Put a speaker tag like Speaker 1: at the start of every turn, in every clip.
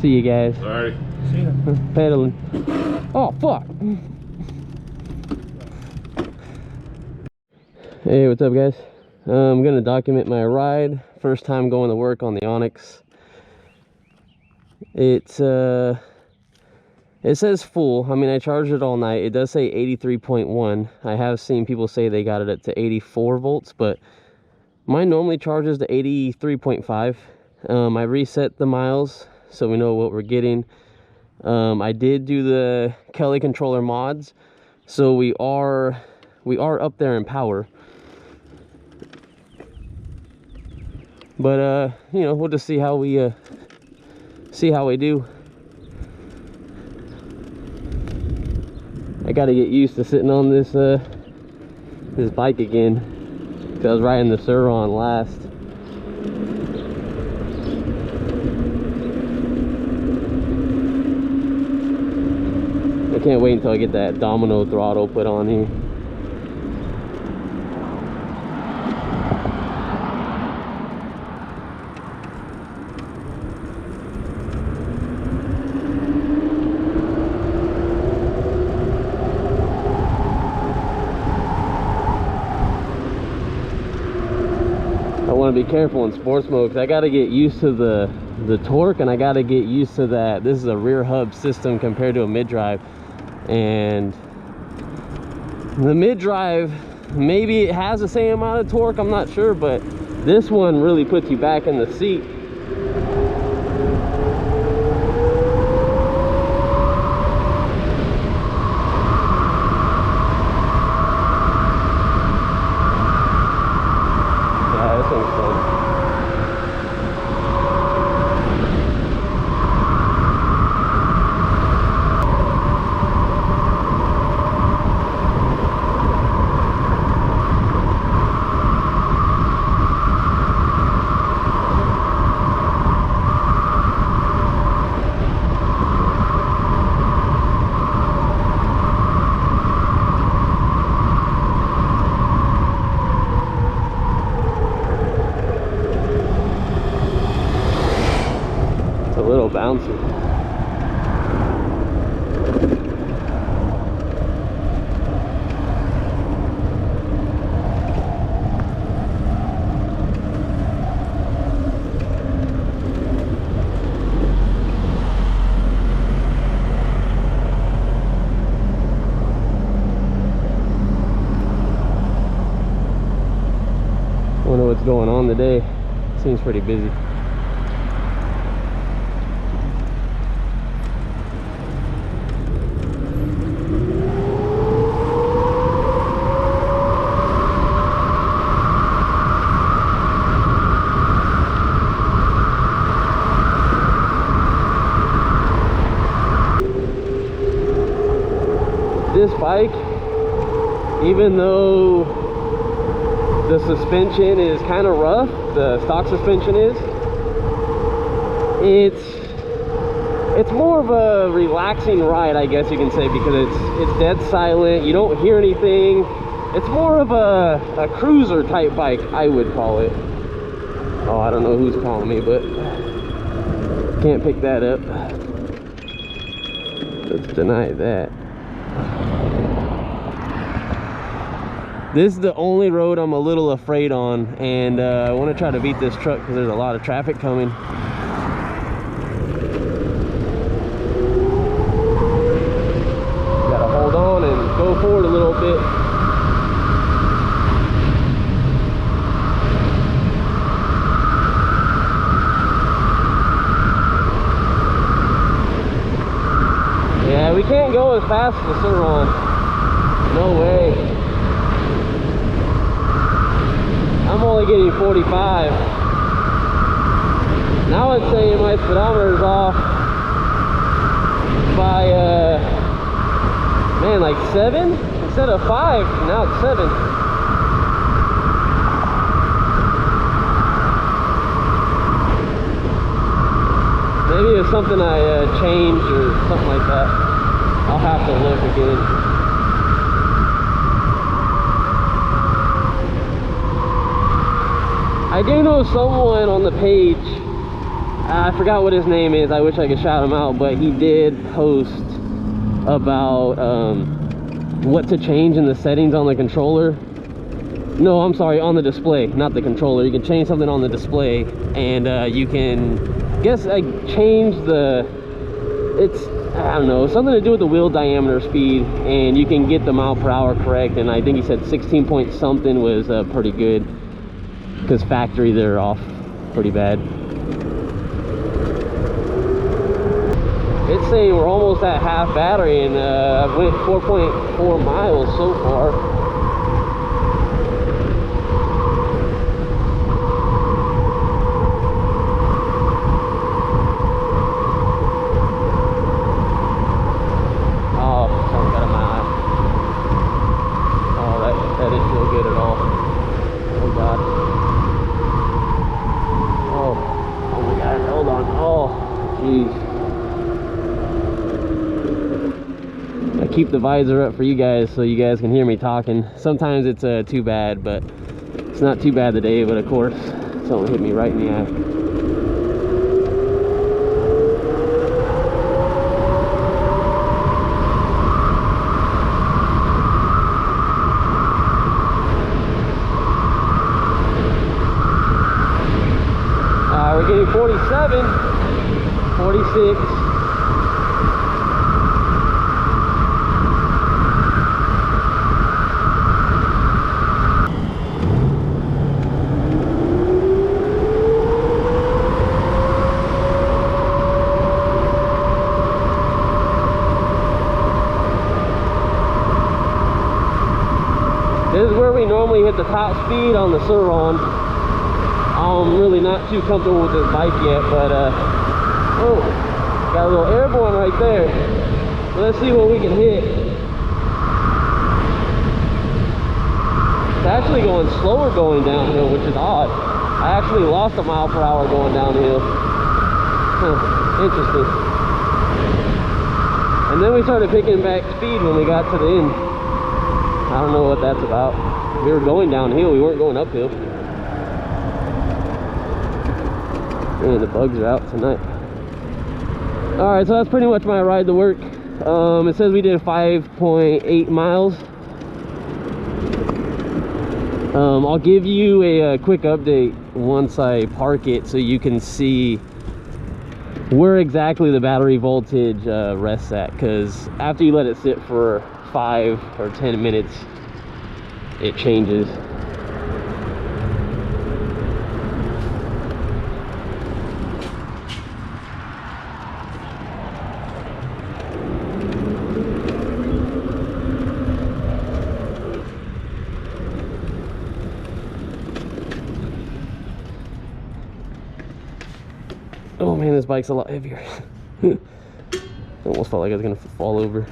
Speaker 1: See you guys.
Speaker 2: Alright.
Speaker 3: See ya.
Speaker 1: Pedaling. Oh, fuck. Hey, what's up, guys? I'm gonna document my ride. First time going to work on the Onyx. It says full. I mean, I charged it all night. It does say 83.1. I have seen people say they got it up to 84 volts, but mine normally charges to 83.5. I reset the miles so we know what we're getting. I did do the Kelly controller mods, so we are up there in power. But you know, we'll just see how we do. I gotta get used to sitting on this this bike again, because I was riding the Suron last. I can't wait until I get that domino throttle put on here. I want to be careful in sports mode because I got to get used to the torque, and I got to get used to that. This is a rear hub system compared to a mid-drive, and the mid-drive, maybe it has the same amount of torque, I'm not sure, but this one really puts you back in the seat. Bouncy. Wonder what's going on today. Seems pretty busy. This bike, even though the suspension is kind of rough, the stock suspension is, it's more of a relaxing ride, I guess you can say, because it's dead silent. You don't hear anything. It's more of a cruiser type bike, I would call it. Oh, I don't know who's calling me, but can't pick that up. Let's deny that. This is the only road I'm a little afraid on, and I want to try to beat this truck because there's a lot of traffic coming. Gotta hold on and go forward a little bit. Yeah, we can't go as fast as the Suron. No way. I'm only getting 45. Now it's saying my speedometer's off by, man, like 7 instead of 5. Now it's 7. Maybe it's something I changed or something like that. I'll have to look again. I do know someone on the page, I forgot what his name is. I wish I could shout him out, but he did post about what to change in the settings on the controller. No, I'm sorry, on the display, not the controller. You can change something on the display, and you can, guess, like, change the, it's, I don't know, something to do with the wheel diameter speed, and you can get the mile per hour correct. And I think he said 16 point something was pretty good, because factory they're off pretty bad. It's saying we're almost at half battery, and I've went 4.4 miles so far. Keep the visor up for you guys so you guys can hear me talking. Sometimes it's too bad, but it's not too bad today. But of course, something hit me right in the eye. We're getting 47, 46. This is where we normally hit the top speed on the Sur-Ron. I'm really not too comfortable with this bike yet, but oh, got a little airborne right there. So let's see what we can hit. It's actually going slower going downhill, which is odd. I actually lost a mile per hour going downhill. Interesting. And then we started picking back speed when we got to the end. I don't know what that's about. We were going downhill, we weren't going uphill. And the bugs are out tonight. Alright, so that's pretty much my ride to work. It says we did 5.8 miles. I'll give you a quick update once I park it so you can see where exactly the battery voltage rests at, because after you let it sit for 5 or 10 minutes it changes. Oh man, this bike's a lot heavier. Almost felt like I was gonna fall over.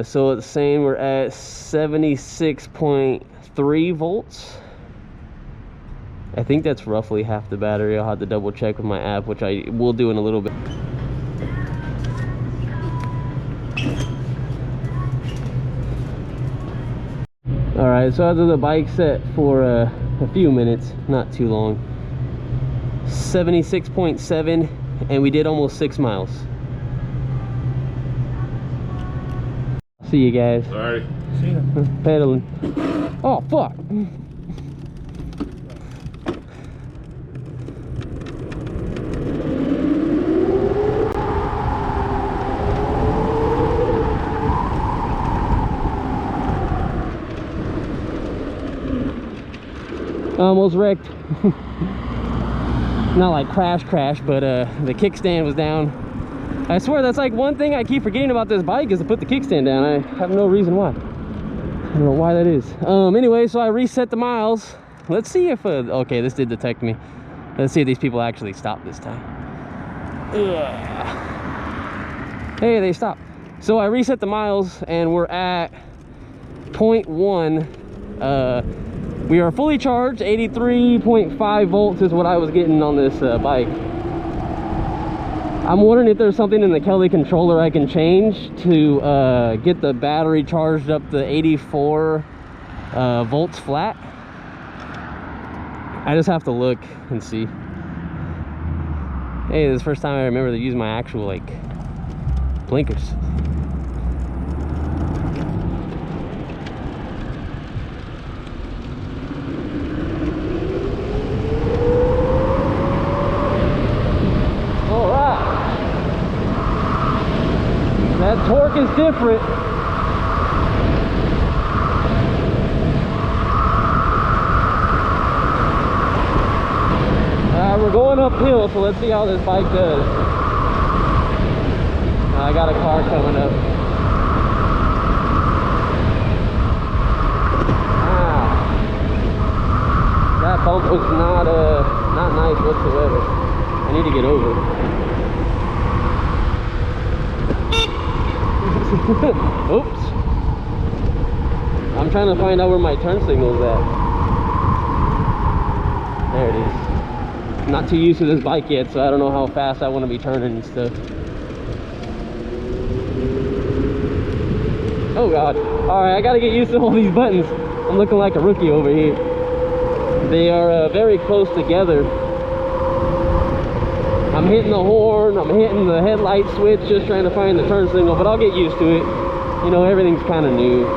Speaker 1: So it's saying we're at 76.3 volts. I think that's roughly half the battery. I'll have to double check with my app, which I will do in a little bit. Alright, so after the bike set for a few minutes, not too long, 76.7, and we did almost 6 miles. See you guys.
Speaker 2: Alright.
Speaker 3: See you.
Speaker 1: Pedaling. Oh, fuck. Almost wrecked. Not like crash, but the kickstand was down. I swear that's like one thing I keep forgetting about this bike is to put the kickstand down. I have no reason why. I don't know why that is. Anyway, so I reset the miles. Let's see if okay, this did detect me. Let's see if these people actually stop this time. Ugh. Hey, they stopped. So I reset the miles and we're at 0.1. We are fully charged. 83.5 volts is what I was getting on this bike. I'm wondering if there's something in the Kelly controller I can change to get the battery charged up to 84 volts flat. I just have to look and see. Hey, this is the first time I remember to use my actual, like, blinkers. Alright. That torque is different. We're going uphill, so let's see how this bike does. I got a car coming up. That bump was not nice whatsoever. I need to get over. Oops. I'm trying to find out where my turn signal's at. There it is. I'm not too used to this bike yet, so I don't know how fast I want to be turning and stuff. Oh god. Alright, I gotta get used to all these buttons. I'm looking like a rookie over here. They are very close together. I'm hitting the horn, I'm hitting the headlight switch, just trying to find the turn signal, but I'll get used to it. You know, everything's kind of new.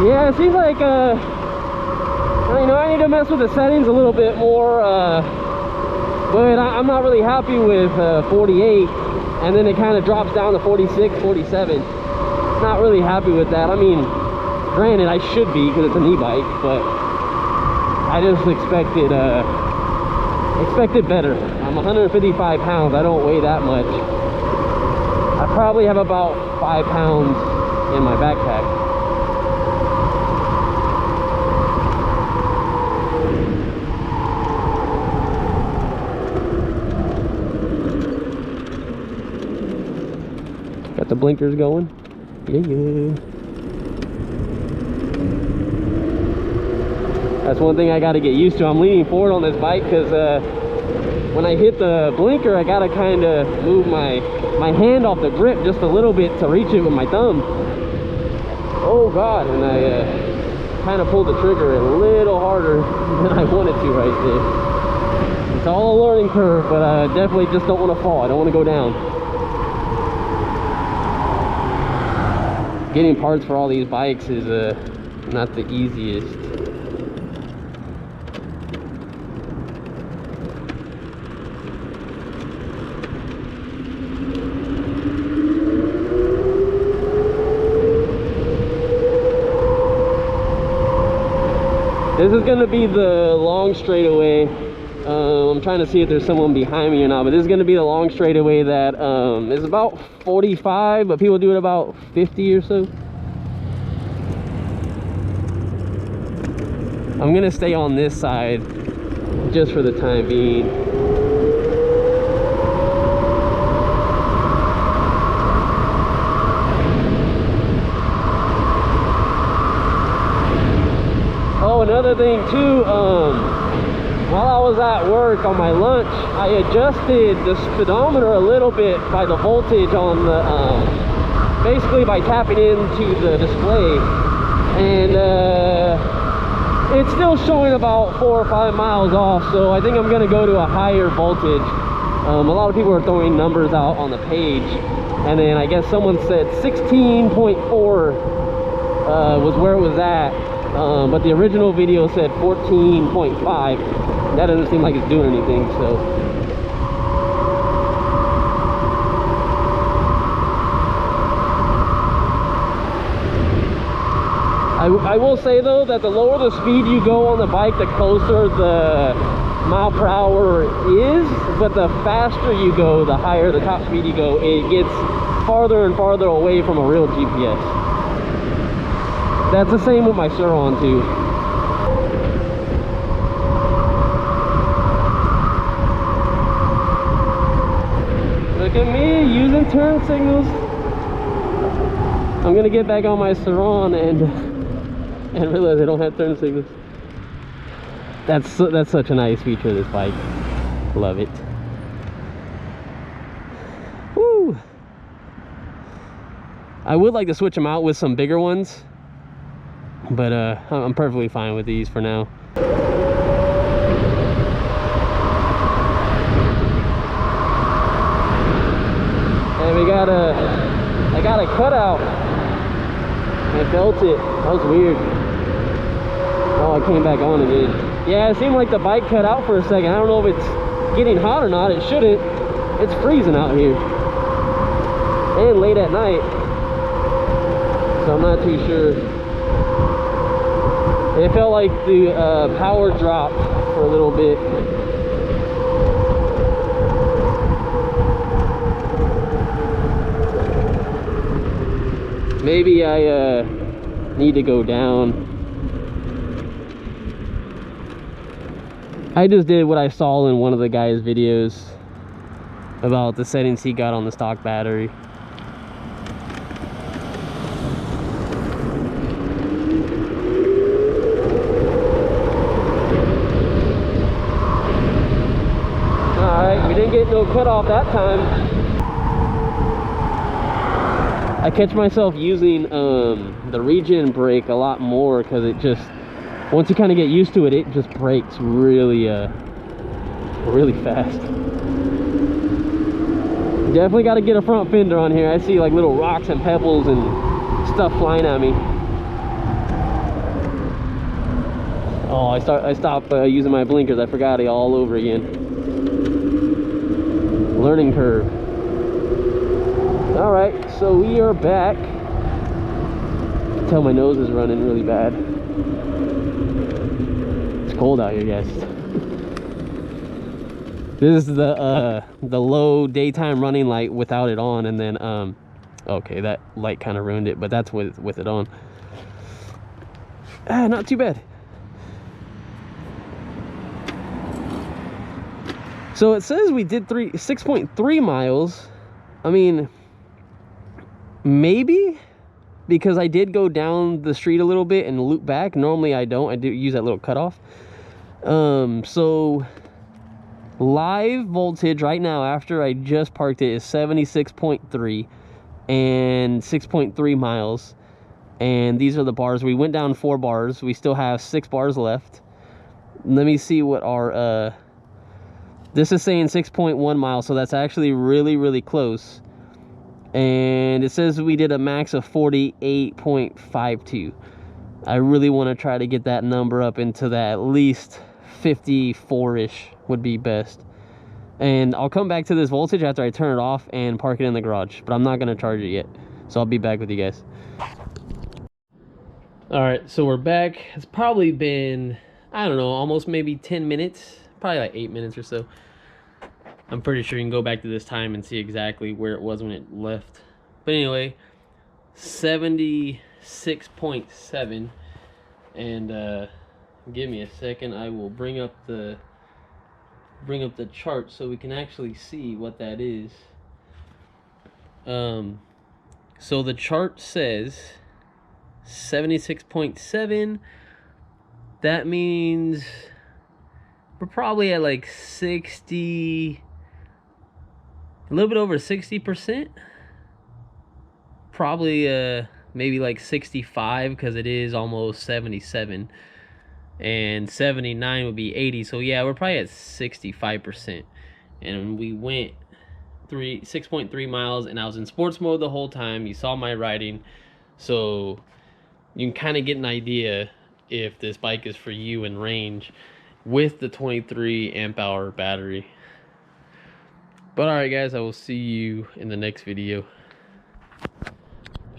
Speaker 1: Yeah, it seems like, you know, I need to mess with the settings a little bit more, but I'm not really happy with 48, and then it kind of drops down to 46, 47. Not really happy with that. I mean, granted, I should be because it's an e-bike, but I just expected better. I'm 155 pounds. I don't weigh that much. I probably have about 5 pounds in my backpack. Got the blinkers going. Yeah. That's one thing I got to get used to. I'm leaning forward on this bike because when I hit the blinker, I got to kind of move my hand off the grip just a little bit to reach it with my thumb. Oh god, and I kind of pulled the trigger a little harder than I wanted to right there. It's all a learning curve, but I definitely just don't want to fall. I don't want to go down. Getting parts for all these bikes is not the easiest. This is going to be the long straightaway. I'm trying to see if there's someone behind me or not, but this is going to be the long straightaway that is about 45, but people do it about 50 or so. I'm going to stay on this side just for the time being. Oh, another thing too, while I was at work on my lunch, I adjusted the speedometer a little bit by the voltage on the, basically by tapping into the display, and it's still showing about 4 or 5 miles off, so I think I'm going to go to a higher voltage. A lot of people are throwing numbers out on the page, and then I guess someone said 16.4 was where it was at. But the original video said 14.5. That doesn't seem like it's doing anything, so. I will say though that the lower the speed you go on the bike, the closer the mile per hour is, but the faster you go, the higher the top speed you go, it gets farther and farther away from a real GPS. That's the same with my Suron too. Look at me using turn signals. I'm gonna get back on my Suron and realize I don't have turn signals. That's such a nice feature of this bike. Love it. Woo! I would like to switch them out with some bigger ones, but I'm perfectly fine with these for now. And I got a cutout. I felt it. That was weird. Oh, I came back on again. Yeah, it seemed like the bike cut out for a second. I don't know if it's getting hot or not. It shouldn't. It's freezing out here. And late at night. So I'm not too sure. It felt like the power dropped for a little bit. Maybe I need to go down. I just did what I saw in one of the guy's videos about the settings he got on the stock battery. Alright, we didn't get no cutoff that time. I catch myself using the Regen brake a lot more because it just, once you kind of get used to it, it just brakes really really fast. Definitely got to get a front fender on here. I see like little rocks and pebbles and stuff flying at me. Oh, I stopped using my blinkers. I forgot it all over again. Learning curve. All right, so we are back. I can tell my nose is running really bad. It's cold out here, guys. This is the low daytime running light without it on, and then okay, that light kind of ruined it, but that's with it on. Not too bad. So it says we did 6.3 miles. I mean, maybe, because I did go down the street a little bit and loop back. Normally I don't. I do use that little cutoff. So live voltage right now after I just parked it is 76.3 and 6.3 miles. And these are the bars. We went down 4 bars. We still have 6 bars left. Let me see what our this is saying 6.1 miles, so that's actually really close. And it says we did a max of 48.52. I really want to try to get that number up into that at least 54-ish would be best. And I'll come back to this voltage after I turn it off and park it in the garage, but I'm not going to charge it yet. So I'll be back with you guys. All right, so we're back. It's probably been, I don't know, almost maybe 10 minutes, probably like 8 minutes or so. I'm pretty sure you can go back to this time and see exactly where it was when it left. But anyway, 76.7. And give me a second. I will bring up the chart so we can actually see what that is. So the chart says 76.7. That means we're probably at like 60, a little bit over 60%. Probably maybe like 65 because it is almost 77. And 79 would be 80. So yeah, we're probably at 65%. And we went 6.3 miles, and I was in sports mode the whole time. You saw my riding, so you can kind of get an idea if this bike is for you in range with the 23 amp hour battery. But all right guys, I will see you in the next video.